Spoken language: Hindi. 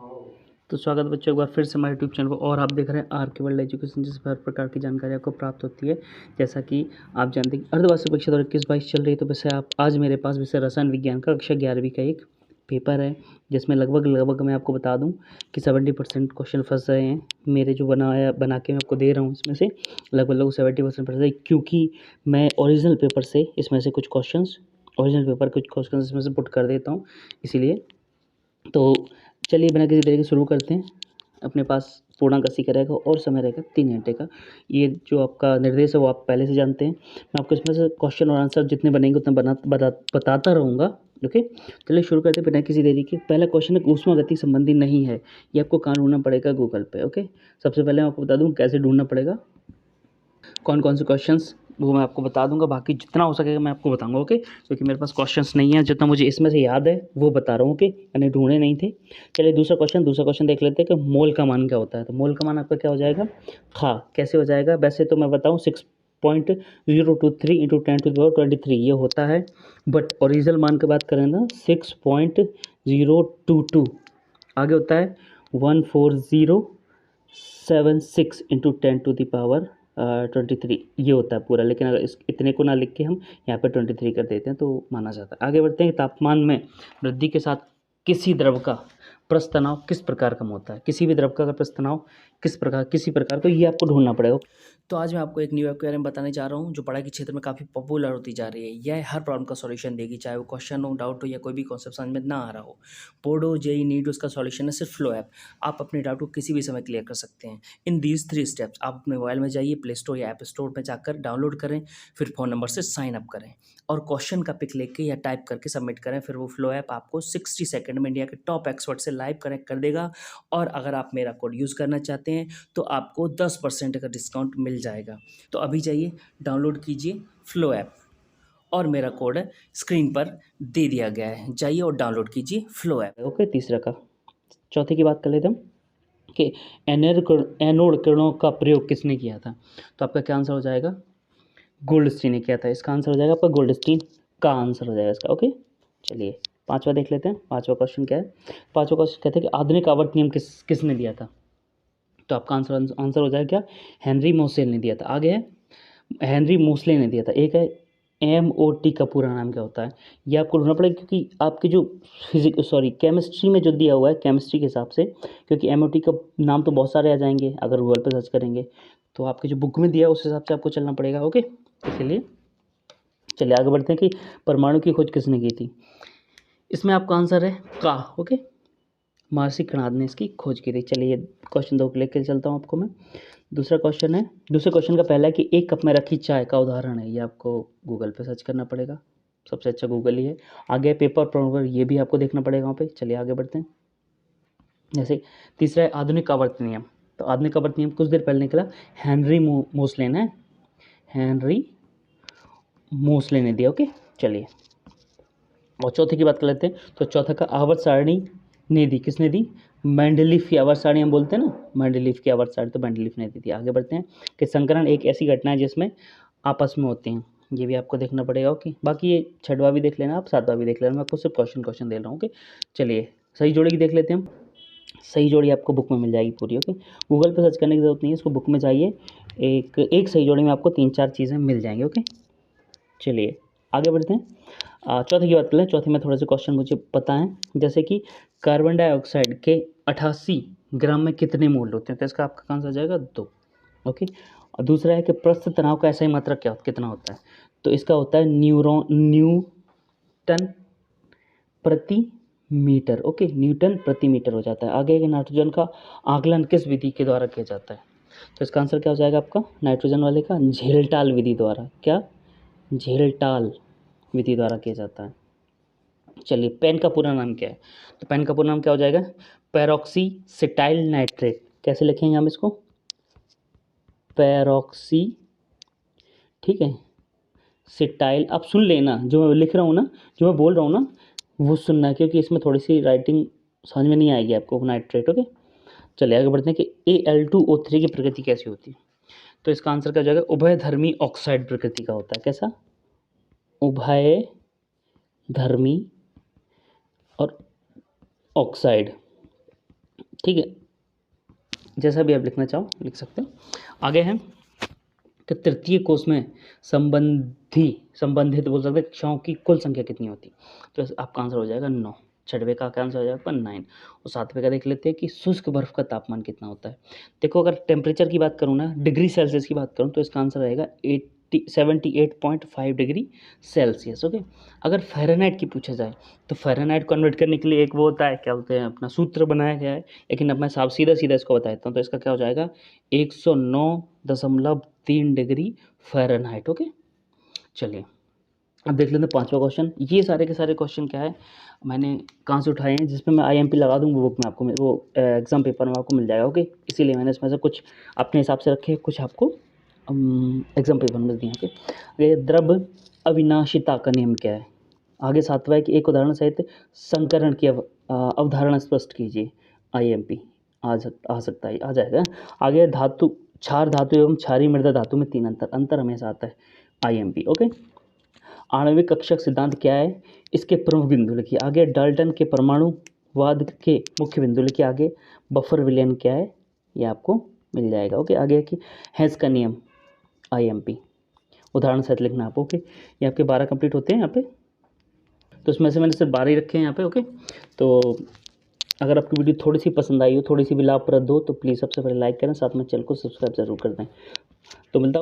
तो स्वागत है बच्चों एक बार फिर से हमारे यूट्यूब चैनल को। और आप देख रहे हैं आर के वर्ल्ड एजुकेशन, जिसमें हर प्रकार की जानकारी आपको प्राप्त होती है। जैसा कि आप जानते हैं अर्धवार्षिक परीक्षा 2021-22 चल रही है, तो वैसे आप आज मेरे पास विषय रसायन विज्ञान का कक्षा 11वीं का एक पेपर है, जिसमें लगभग मैं आपको बता दूं कि 70% क्वेश्चन फंस रहे हैं। मेरे जो बना के मैं आपको दे रहा हूँ, इसमें से लगभग 70% फंस रहे हैं, क्योंकि मैं ओरिजिनल पेपर से इसमें से कुछ क्वेश्चन इसमें से पुट कर देता हूँ, इसीलिए। तो चलिए बिना किसी तरीके शुरू करते हैं। अपने पास पूर्णांक 80 का रहेगा और समय रहेगा 3 घंटे का। ये जो आपका निर्देश है वो आप पहले से जानते हैं। मैं आपको इसमें से क्वेश्चन और आंसर जितने बनेंगे उतना बताता रहूँगा। ओके, चलिए शुरू करते हैं बिना किसी देरी के। पहला क्वेश्चन है ऊष्मा गति संबंधी नहीं है, ये आपको कहाँ ढूंढना पड़ेगा? गूगल पे। ओके, सबसे पहले मैं आपको बता दूँ कैसे ढूंढना पड़ेगा, कौन कौन से क्वेश्चंस, वो मैं आपको बता दूंगा। बाकी जितना हो सकेगा मैं आपको बताऊंगा। ओके, क्योंकि मेरे पास क्वेश्चंस नहीं है, जितना मुझे इसमें से याद है वो बता रहा हूँ। ओके, मैंने ढूंढे नहीं थे। चलिए दूसरा क्वेश्चन देख लेते हैं कि मोल का मान क्या होता है। तो मोल का मान आपका क्या हो जाएगा? कैसे हो जाएगा? वैसे तो मैं बताऊँ 6.023 इंटू 10⁻23 ये होता है, बट ओरिजिनल मान की बात करें ना 6.022 आगे होता है 14076 इंटू 10⁻23 ये होता है पूरा। लेकिन अगर इस इतने को ना लिख के हम यहाँ पे 23 कर देते हैं तो माना जाता है। आगे बढ़ते हैं। तापमान में वृद्धि के साथ किसी द्रव का प्रस्थ तनाव किस प्रकार कम होता है? किसी भी द्रव का प्रस्थ तनाव किसी प्रकार, तो ये आपको ढूंढना पड़ेगा। तो आज मैं आपको एक न्यू ऐप के बारे में बताने जा रहा हूँ, जो पढ़ाई के क्षेत्र में काफ़ी पॉपुलर होती जा रही है। यह हर प्रॉब्लम का सॉल्यूशन देगी, चाहे वो क्वेश्चन हो, डाउट हो या कोई भी कॉन्सेप्ट समझ में ना आ रहा हो। बोर्ड हो, जेई, नीट, उसका सॉल्यूशन है सिर्फ फ्लो ऐप। आप अपने डाउट को किसी भी समय क्लियर कर सकते हैं इन दीज 3 स्टेप्स। आप अपने मोबाइल में जाइए, प्ले स्टोर या ऐप स्टोर में जाकर डाउनलोड करें, फिर फ़ोन नंबर से साइन अप करें और क्वेश्चन का पिक लेके या टाइप करके सबमिट करें। फिर वो फ्लो ऐप आपको 60 सेकंड में इंडिया के टॉप एक्सपर्ट से लाइव कनेक्ट कर देगा। और अगर आप मेरा कोड यूज़ करना चाहते हैं तो आपको 10% का डिस्काउंट मिल जाएगा। तो अभी जाइए, डाउनलोड कीजिए फ्लो ऐप और मेरा कोड स्क्रीन पर दे दिया गया है। जाइए और डाउनलोड कीजिए फ्लो ऐप। ओके, तीसरा का। चौथे की बात कर लेते हम कि एनोड किरणों का प्रयोग किसने किया था? तो आपका क्या आंसर हो जाएगा? गोल्डस्टीन ने किया था। इसका आंसर हो जाएगा आपका गोल्डस्टीन का आंसर हो जाएगा इसका। ओके, चलिए पांचवा देख लेते हैं। पांचवा क्वेश्चन क्या है? पांचवा क्वेश्चन कहते हैं कि आधुनिक आवर्त नियम किसने दिया था? तो आपका आंसर हो जाएगा क्या? हेनरी मोसेल ने दिया था। आगे है हेनरी मोसले ने दिया था। एक है MOT का पूरा नाम क्या होता है? ये आपको ढूंढना पड़ेगा, क्योंकि आपके जो केमिस्ट्री में जो दिया हुआ है केमिस्ट्री के हिसाब से, क्योंकि MOT का नाम तो बहुत सारे आ जाएंगे अगर गूगल पर सर्च करेंगे, तो आपके जो बुक में दिया है उस हिसाब से आपको चलना पड़ेगा। ओके, इसलिए चलिए आगे बढ़ते हैं कि परमाणु की खोज किसने की थी? इसमें आपका आंसर है का। ओके, महर्षि कणाद ने इसकी खोज की थी। चलिए क्वेश्चन 2 लेकर चलता हूँ आपको मैं। दूसरे क्वेश्चन का पहला है कि एक कप में रखी चाय का उदाहरण है। ये आपको गूगल पे सर्च करना पड़ेगा, सबसे अच्छा गूगल ही है। आगे पेपर प्रॉब्लम, ये भी आपको देखना पड़ेगा वहाँ पे। चलिए आगे बढ़ते हैं। जैसे तीसरा है आधुनिक आवर्त नियम। तो आधुनिक आवर्त नियम कुछ देर पहले निकला, हेनरी मोसले ने दिया। ओके, चलिए और चौथे की बात कर लेते हैं। तो चौथा का आवर्त सारणी ने दी, किसने दी? मेंडलीफ की आवर्त सारणी हम बोलते हैं ना, मेंडलीफ की आवर्त सारणी, तो मेंडलीफ ने दी थी। आगे बढ़ते हैं कि संकरण एक ऐसी घटना है जिसमें आपस में होते हैं। ये भी आपको देखना पड़ेगा। ओके, बाकी ये छठवा भी देख लेना, आप सातवां भी देख लेना, मैं आपको सिर्फ क्वेश्चन दे रहा हूँ। ओके, चलिए सही जोड़ी की देख लेते हैं हम। सही जोड़ी आपको बुक में मिल जाएगी पूरी। ओके, गूगल पर सर्च करने की जरूरत नहीं है, इसको बुक में जाइए। एक सही जोड़ी में आपको 3-4 चीज़ें मिल जाएंगी। ओके, चलिए आगे बढ़ते हैं। चौथे की बात कर लें। चौथे में थोड़े से क्वेश्चन मुझे पता है, जैसे कि कार्बन डाइऑक्साइड के 88 ग्राम में कितने मोल होते हैं? तो इसका आपका आंसर आ जाएगा 2। ओके, और दूसरा है कि प्रस्थ तनाव का ऐसा ही मात्रक कितना होता है? तो इसका होता है न्यूटन प्रति मीटर। ओके, न्यूटन प्रति मीटर हो जाता है। आगे है कि नाइट्रोजन का आकलन किस विधि के द्वारा किया जाता है? तो इसका आंसर क्या हो जाएगा आपका? नाइट्रोजन वाले का झेलटाल विधि द्वारा। क्या? झेलटाल विधि द्वारा किया जाता है। चलिए पेन का पूरा नाम क्या है? तो पेन का पूरा नाम क्या हो जाएगा? पेरोक्सीसिटाइल नाइट्रेट। कैसे लिखेंगे हम इसको? पेरोक्सी, ठीक है, सिटाइल। आप सुन लेना, जो मैं लिख रहा हूँ ना, जो मैं बोल रहा हूँ ना, वो सुनना है, क्योंकि इसमें थोड़ी सी राइटिंग समझ में नहीं आएगी आपको। नाइट्रेट। ओके, चलिए आगे बढ़ते हैं कि Al2O3 की प्रकृति कैसी होती है? तो इसका आंसर क्या हो जाएगा? उभयधर्मी ऑक्साइड प्रकृति का होता है। कैसा? उभयधर्मी और ऑक्साइड ठीक है, जैसा भी आप लिखना चाहो लिख सकते हो। आगे है कि तृतीय कोष में संबंधित बोल सकते हैं कक्षाओं की कुल संख्या कितनी होती, तो आपका आंसर हो जाएगा 9। छठवें का आंसर हो जाएगा 9। और सातवें का देख लेते हैं कि शुष्क बर्फ का तापमान कितना होता है। देखो अगर टेम्परेचर की बात करूँ ना, डिग्री सेल्सियस की बात करूँ, तो इसका आंसर रहेगा 78.5 डिग्री सेल्सियस। ओके, अगर फ़ारेनहाइट की पूछा जाए तो फ़ारेनहाइट कन्वर्ट करने के लिए एक वो होता है, क्या बोलते हैं, अपना सूत्र बनाया गया है, लेकिन अब मैं साफ सीधा सीधा इसको बता देता हूँ। तो इसका क्या हो जाएगा 109.3 डिग्री फ़ारेनहाइट। ओके, चलिए अब देख लेते हैं पांचवा क्वेश्चन। ये सारे के सारे क्वेश्चन क्या है मैंने कहाँ से उठाए हैं, जिसमें मैं IMP लगा दूँ वो बुक में आपको वो एग्ज़ाम पेपर में आपको मिल जाएगा। ओके, इसीलिए मैंने इसमें से कुछ अपने हिसाब से रखे, कुछ आपको एग्ज़ाम पेपर में दिए। ओके, द्रव अविनाशिता का नियम क्या है। आगे सातवां है कि एक उदाहरण सहित संकरण की अवधारणा स्पष्ट कीजिए। IMP आ सकता है, आ जाएगा। आगे धातु, क्षार धातु एवं क्षारीय मृदा धातु में 3 अंतर हमेशा आता है IMP। ओके, आणविक कक्षक सिद्धांत क्या है, इसके प्रमुख बिंदु लिखिए। आगे डाल्टन के परमाणुवाद के मुख्य बिंदु लिखिए। आगे बफर विलयन क्या है, ये आपको मिल जाएगा। ओके, आगे कि हेंस का नियम IMP उदाहरण सहित लिखना आप। ओके, ये आपके 12 कंप्लीट होते हैं यहाँ पे, तो इसमें से मैंने सिर्फ 12 ही रखे हैं यहाँ पे। ओके, तो अगर आपकी वीडियो थोड़ी सी पसंद आई हो, थोड़ी सी भी लाभप्रद हो, तो प्लीज़ सबसे पहले लाइक करें, साथ में चैनल को सब्सक्राइब जरूर कर दें। तो मिलता